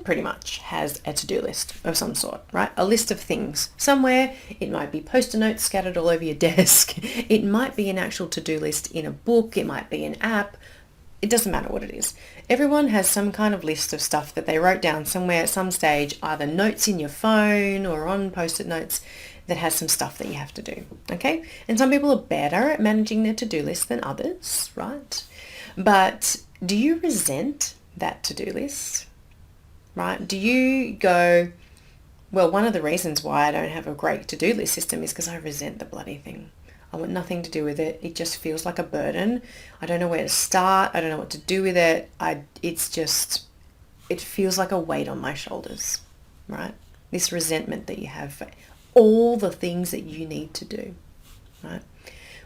pretty much has a to-do list of some sort, right? A list of things. Somewhere it might be post-it notes scattered all over your desk. It might be an actual to-do list in a book. It might be an app. It doesn't matter what it is. Everyone has some kind of list of stuff that they wrote down somewhere at some stage, either notes in your phone or on post-it notes that has some stuff that you have to do, okay? And some people are better at managing their to-do list than others, right? But do you resent that to-do list, right? Do you go, well, one of the reasons why I don't have a great to-do list system is because I resent the bloody thing. I want nothing to do with it. It just feels like a burden. I don't know where to start. I don't know what to do with it. It feels like a weight on my shoulders, right? This resentment that you have for all the things that you need to do, right?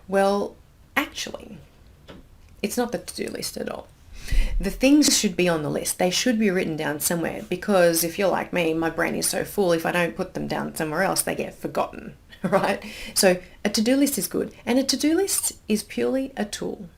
Well, actually, it's not the to-do list at all. The things should be on the list. They should be written down somewhere, because if you're like me, my brain is so full, if I don't put them down somewhere else, they get forgotten, right? So a to-do list is good. And a to-do list is purely a tool.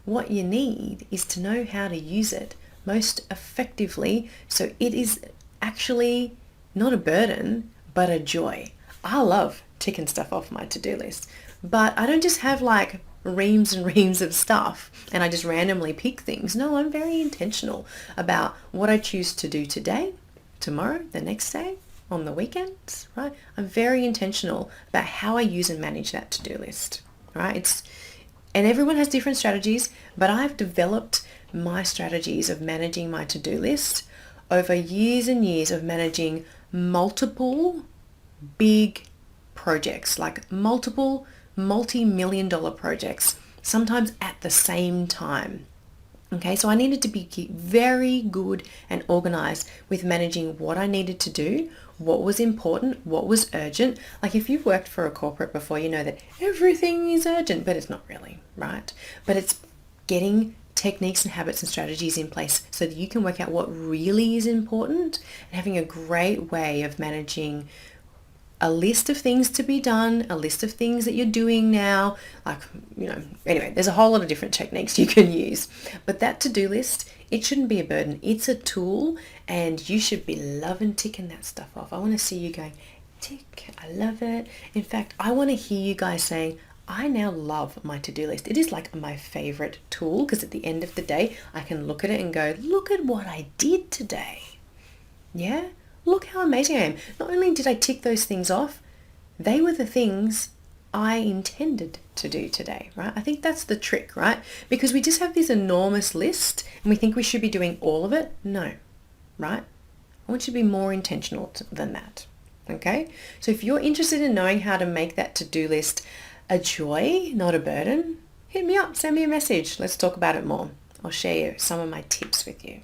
What you need is to know how to use it most effectively, so it is actually not a burden, but a joy. I love ticking stuff off my to-do list, but I don't just have like reams and reams of stuff and I just randomly pick things. No, I'm very intentional about what I choose to do today, tomorrow, the next day, on the weekends, right? I'm very intentional about how I use and manage that to-do list, right? And everyone has different strategies, but I've developed my strategies of managing my to-do list over years and years of managing multiple big projects, like multiple multi-million dollar projects, sometimes at the same time. Okay, so I needed to be very good and organized with managing what I needed to do, what was important, what was urgent. Like if you've worked for a corporate before, you know that everything is urgent, but it's not really, right? But it's getting techniques and habits and strategies in place so that you can work out what really is important and having a great way of managing a list of things to be done, a list of things that you're doing now, anyway, there's a whole lot of different techniques you can use. But that to-do list, it shouldn't be a burden. It's a tool, and you should be loving ticking that stuff off. I want to see you going, tick, I love it. In fact, I want to hear you guys saying, I now love my to-do list. It is like my favorite tool, because at the end of the day, I can look at it and go, look at what I did today. Yeah? Look how amazing I am. Not only did I tick those things off, they were the things I intended to do today, right? I think that's the trick, right? Because we just have this enormous list and we think we should be doing all of it. No, right? I want you to be more intentional than that, okay? So if you're interested in knowing how to make that to-do list a joy, not a burden, hit me up, send me a message. Let's talk about it more. I'll share some of my tips with you.